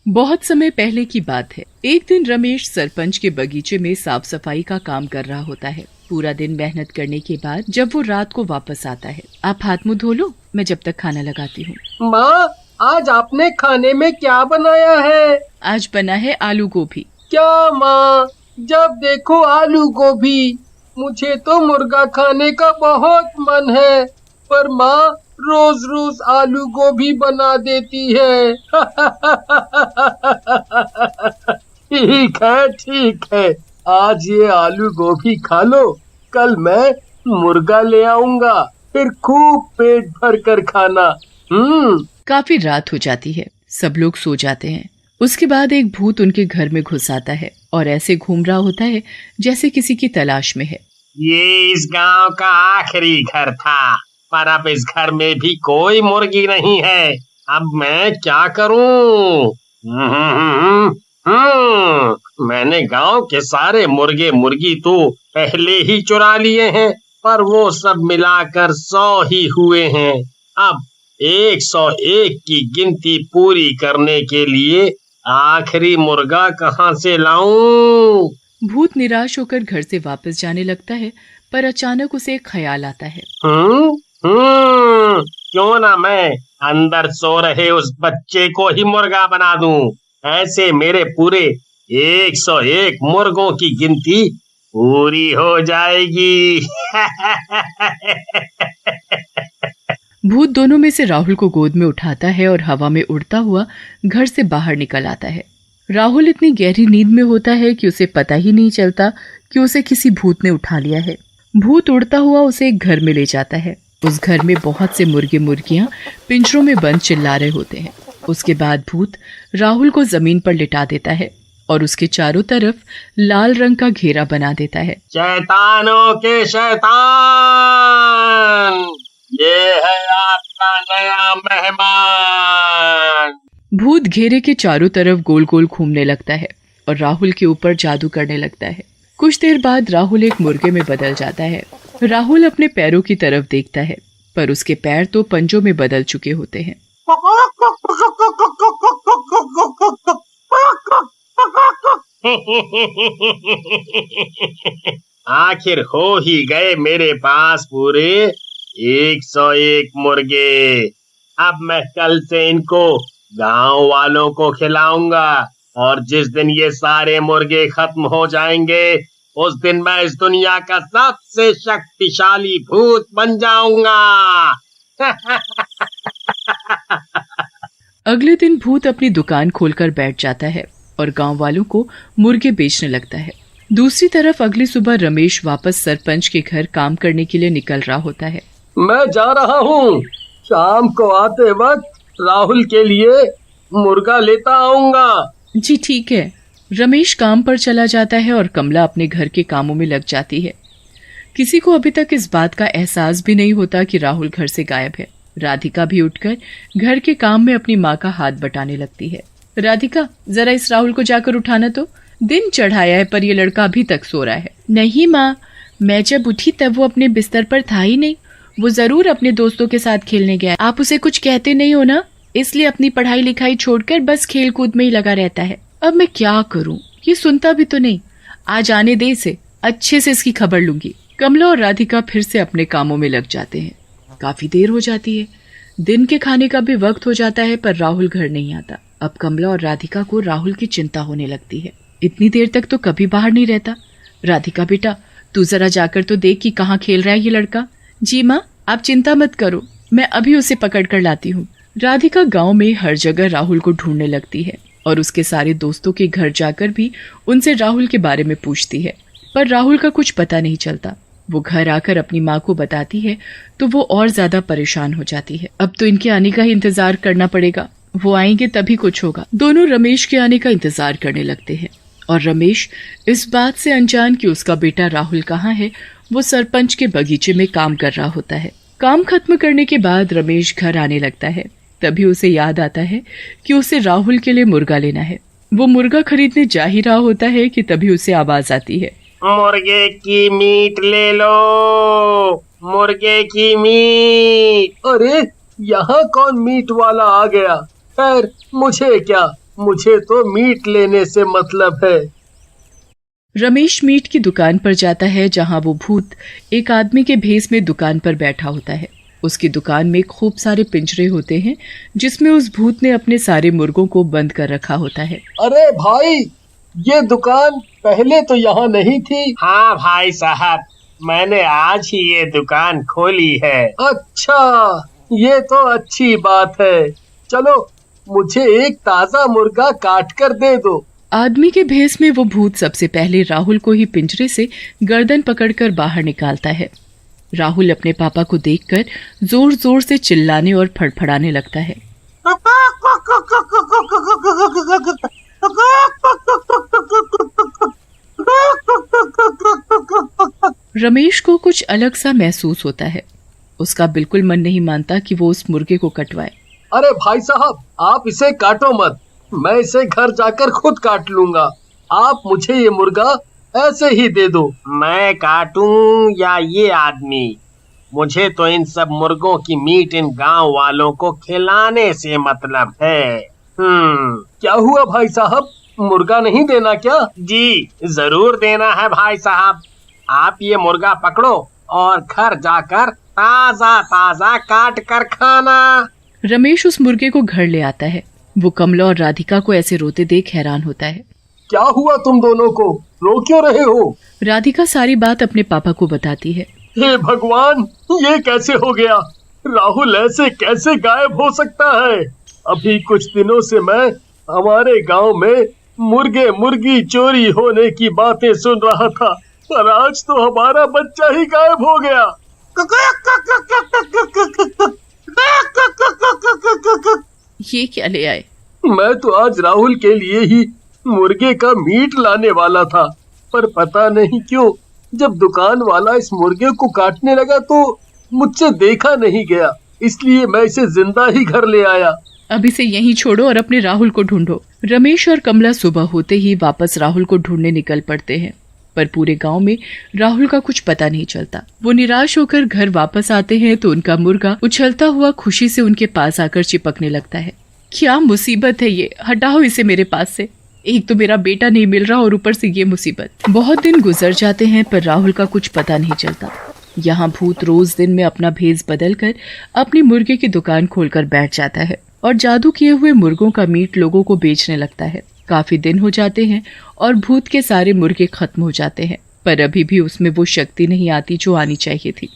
बहुत समय पहले की बात है। एक दिन रमेश सरपंच के बगीचे में साफ सफाई का काम कर रहा होता है। पूरा दिन मेहनत करने के बाद जब वो रात को वापस आता है, आप हाथ मुंह धो लो, मैं जब तक खाना लगाती हूँ। माँ, आज आपने खाने में क्या बनाया है? आज बना है आलू गोभी। क्या माँ, जब देखो आलू गोभी। मुझे तो मुर्गा खाने का बहुत मन है, पर माँ रोज रोज आलू गोभी बना देती है। ठीक है, आज ये आलू गोभी खा लो, कल मैं मुर्गा ले आऊंगा, फिर खूब पेट भर कर खाना। काफी रात हो जाती है, सब लोग सो जाते हैं। उसके बाद एक भूत उनके घर में घुस आता है और ऐसे घूम रहा होता है जैसे किसी की तलाश में है। ये इस गांव का आखिरी घर था, पर अब इस घर में भी कोई मुर्गी नहीं है। अब मैं क्या करूं? मैंने गांव के सारे मुर्गे मुर्गी तो पहले ही चुरा लिए हैं, पर वो सब मिलाकर 100 ही हुए हैं। अब 101 की गिनती पूरी करने के लिए आखिरी मुर्गा कहाँ से लाऊं? भूत निराश होकर घर से वापस जाने लगता है, पर अचानक उसे एक ख्याल आता है। क्यों ना मैं अंदर सो रहे उस बच्चे को ही मुर्गा बना दूं। ऐसे मेरे पूरे 101 मुर्गों की गिनती पूरी हो जाएगी। भूत दोनों में से राहुल को गोद में उठाता है और हवा में उड़ता हुआ घर से बाहर निकल आता है। राहुल इतनी गहरी नींद में होता है कि उसे पता ही नहीं चलता कि उसे किसी भूत ने उठा लिया है। भूत उड़ता हुआ उसे एक घर में ले जाता है। उस घर में बहुत से मुर्गे मुर्गियां पिंजरों में बंद चिल्ला रहे होते हैं। उसके बाद भूत राहुल को जमीन पर लिटा देता है और उसके चारों तरफ लाल रंग का घेरा बना देता है। शैतानों के शैतान, ये है आपका नया मेहमान। भूत घेरे के चारों तरफ गोल गोल घूमने लगता है और राहुल के ऊपर जादू करने लगता है। कुछ देर बाद राहुल एक मुर्गे में बदल जाता है। राहुल अपने पैरों की तरफ देखता है, पर उसके पैर तो पंजों में बदल चुके होते हैं। आखिर हो ही गए मेरे पास पूरे 101 मुर्गे। अब मैं कल से इनको गांव वालों को खिलाऊंगा, और जिस दिन ये सारे मुर्गे खत्म हो जाएंगे उस दिन मैं इस दुनिया का सबसे शक्तिशाली भूत बन जाऊंगा। अगले दिन भूत अपनी दुकान खोलकर बैठ जाता है और गांव वालों को मुर्गे बेचने लगता है। दूसरी तरफ अगली सुबह रमेश वापस सरपंच के घर काम करने के लिए निकल रहा होता है। मैं जा रहा हूँ, शाम को आते वक्त राहुल के लिए मुर्गा लेता आऊंगा। जी ठीक है। रमेश काम पर चला जाता है और कमला अपने घर के कामों में लग जाती है। किसी को अभी तक इस बात का एहसास भी नहीं होता कि राहुल घर से गायब है। राधिका भी उठकर घर के काम में अपनी माँ का हाथ बटाने लगती है। राधिका, जरा इस राहुल को जाकर उठाना तो। दिन चढ़ाया है पर ये लड़का अभी तक सो रहा है। नहीं माँ, मैं जब उठी तब वो अपने बिस्तर पर था ही नहीं। वो जरूर अपने दोस्तों के साथ खेलने गया। आप उसे कुछ कहते नहीं हो ना, इसलिए अपनी पढ़ाई लिखाई छोड़कर बस खेल कूद में ही लगा रहता है। अब मैं क्या करूं, ये सुनता भी तो नहीं। आज आने दे इसे, अच्छे से इसकी खबर लूंगी। कमला और राधिका फिर से अपने कामों में लग जाते हैं। काफी देर हो जाती है। दिन के खाने का भी वक्त हो जाता है, पर राहुल घर नहीं आता। अब कमला और राधिका को राहुल की चिंता होने लगती है। इतनी देर तक तो कभी बाहर नहीं रहता। राधिका बेटा, तू जरा जाकर तो देख कि कहाँ खेल रहा है ये लड़का। जी माँ, आप चिंता मत करो, मैं अभी उसे पकड़ कर लाती हूँ। राधिका गांव में हर जगह राहुल को ढूंढने लगती है और उसके सारे दोस्तों के घर जाकर भी उनसे राहुल के बारे में पूछती है, पर राहुल का कुछ पता नहीं चलता। वो घर आकर अपनी माँ को बताती है तो वो और ज्यादा परेशान हो जाती है। अब तो इनके आने का ही इंतजार करना पड़ेगा, वो आएंगे तभी कुछ होगा। दोनों रमेश के आने का इंतजार करने लगते हैं और रमेश इस बात से अनजान कि उसका बेटा राहुल कहाँ है, वो सरपंच के बगीचे में काम कर रहा होता है। काम खत्म करने के बाद रमेश घर आने लगता है। तभी उसे याद आता है कि उसे राहुल के लिए मुर्गा लेना है। वो मुर्गा खरीदने जा ही रहा होता है कि तभी उसे आवाज आती है, मुर्गे की मीट ले लो, मुर्गे की मीट। अरे, यहाँ कौन मीट वाला आ गया? खैर मुझे क्या, मुझे तो मीट लेने से मतलब है। रमेश मीट की दुकान पर जाता है जहां वो भूत एक आदमी के भेस में दुकान पर बैठा होता है। उसकी दुकान में खूब सारे पिंजरे होते हैं जिसमें उस भूत ने अपने सारे मुर्गों को बंद कर रखा होता है। अरे भाई, ये दुकान पहले तो यहाँ नहीं थी। हाँ भाई साहब, मैंने आज ही ये दुकान खोली है। अच्छा, ये तो अच्छी बात है। चलो, मुझे एक ताजा मुर्गा काट कर दे दो। आदमी के भेस में वो भूत सबसे पहले राहुल को ही पिंजरे से गर्दन पकड़कर बाहर निकालता है। राहुल अपने पापा को देखकर जोर जोर से चिल्लाने और फड़फड़ाने लगता है। रमेश को कुछ अलग सा महसूस होता है। उसका बिल्कुल मन नहीं मानता कि वो उस मुर्गे को कटवाए। अरे भाई साहब, आप इसे काटो मत, मैं इसे घर जाकर खुद काट लूंगा। आप मुझे ये मुर्गा ऐसे ही दे दो। मैं काटूं या ये आदमी? मुझे तो इन सब मुर्गों की मीट इन गांव वालों को खिलाने से मतलब है। क्या हुआ भाई साहब, मुर्गा नहीं देना क्या? जी जरूर देना है भाई साहब। आप ये मुर्गा पकड़ो और घर जाकर ताजा ताजा काट कर खाना। रमेश उस मुर्गे को घर ले आता है। वो कमला और राधिका को ऐसे रोते देख हैरान होता है। क्या हुआ तुम दोनों को, रो क्यों रहे हो? राधिका सारी बात अपने पापा को बताती है। हे भगवान, ये कैसे हो गया? राहुल ऐसे कैसे गायब हो सकता है? अभी कुछ दिनों से मैं हमारे गांव में मुर्गे मुर्गी चोरी होने की बातें सुन रहा था, पर आज तो हमारा बच्चा ही गायब हो गया। ये क्या ले आए? मैं तो आज राहुल के लिए ही मुर्गे का मीट लाने वाला था, पर पता नहीं क्यों जब दुकान वाला इस मुर्गे को काटने लगा तो मुझसे देखा नहीं गया, इसलिए मैं इसे जिंदा ही घर ले आया। अब इसे यहीं छोड़ो और अपने राहुल को ढूंढो। रमेश और कमला सुबह होते ही वापस राहुल को ढूंढने निकल पड़ते हैं, पर पूरे गांव में राहुल का कुछ पता नहीं चलता। वो निराश होकर घर वापस आते हैं तो उनका मुर्गा उछलता हुआ खुशी से उनके पास आकर चिपकने लगता है। क्या मुसीबत है ये, हटाओ इसे मेरे पास से। एक तो मेरा बेटा नहीं मिल रहा और ऊपर से ये मुसीबत। बहुत दिन गुजर जाते हैं पर राहुल का कुछ पता नहीं चलता। यहाँ भूत रोज दिन में अपना भेष बदलकर अपनी मुर्गे की दुकान खोलकर बैठ जाता है और जादू किए हुए मुर्गों का मीट लोगों को बेचने लगता है। काफी दिन हो जाते हैं और भूत के सारे मुर्गे खत्म हो जाते हैं, पर अभी भी उसमें वो शक्ति नहीं आती जो आनी चाहिए थी।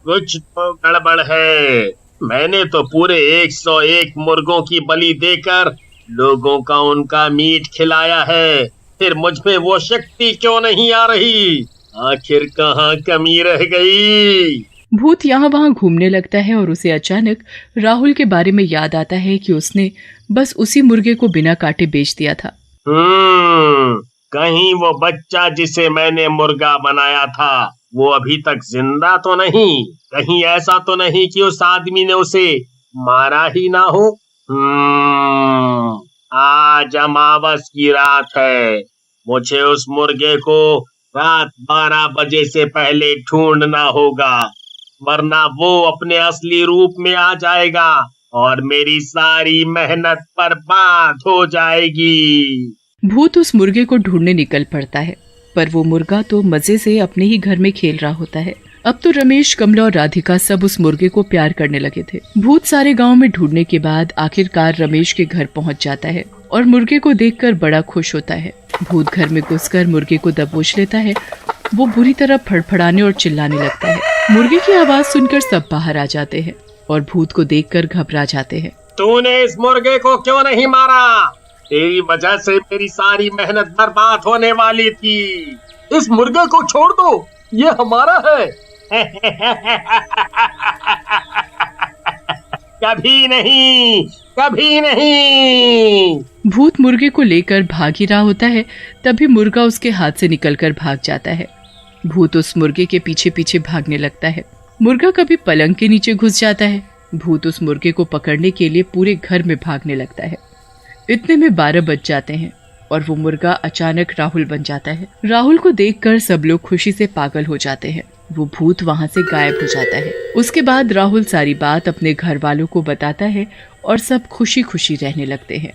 कुछ तो गड़बड़ है। मैंने तो पूरे 101 मुर्गों की बलि देकर लोगों का उनका मीट खिलाया है, फिर मुझ में वो शक्ति क्यों नहीं आ रही? आखिर कहाँ कमी रह गई? भूत यहाँ वहाँ घूमने लगता है और उसे अचानक राहुल के बारे में याद आता है कि उसने बस उसी मुर्गे को बिना काटे बेच दिया था। कहीं वो बच्चा जिसे मैंने मुर्गा बनाया था वो अभी तक जिंदा तो नहीं? कहीं ऐसा तो नहीं कि उस आदमी ने उसे मारा ही ना हो? आज अमावस की रात है। मुझे उस मुर्गे को रात 12 बजे से पहले ढूंढना होगा, वरना वो अपने असली रूप में आ जाएगा और मेरी सारी मेहनत बर्बाद हो जाएगी। भूत उस मुर्गे को ढूंढने निकल पड़ता है, पर वो मुर्गा तो मजे से अपने ही घर में खेल रहा होता है। अब तो रमेश, कमला और राधिका सब उस मुर्गे को प्यार करने लगे थे। भूत सारे गांव में ढूंढने के बाद आखिरकार रमेश के घर पहुंच जाता है और मुर्गे को देखकर बड़ा खुश होता है। भूत घर में घुसकर मुर्गे को दबोच लेता है। वो बुरी तरह फड़फड़ाने और चिल्लाने लगता है। मुर्गे की आवाज सुनकर सब बाहर आ जाते हैं और भूत को देखकर घबरा जाते हैं। तूने इस मुर्गे को क्यों नहीं मारा? तेरी वजह से मेरी सारी मेहनत बर्बाद होने वाली थी। इस मुर्गे को छोड़ दो, ये हमारा है। कभी नहीं, कभी नहीं। भूत मुर्गे को लेकर भाग ही रहा होता है, तभी मुर्गा उसके हाथ से निकलकर भाग जाता है। भूत उस मुर्गे के पीछे पीछे भागने लगता है। मुर्गा कभी पलंग के नीचे घुस जाता है। भूत उस मुर्गे को पकड़ने के लिए पूरे घर में भागने लगता है। इतने में 12 बज जाते हैं और वो मुर्गा अचानक राहुल बन जाता है। राहुल को देखकर सब लोग खुशी से पागल हो जाते हैं। वो भूत वहाँ से गायब हो जाता है। उसके बाद राहुल सारी बात अपने घर वालों को बताता है और सब खुशी खुशी रहने लगते हैं।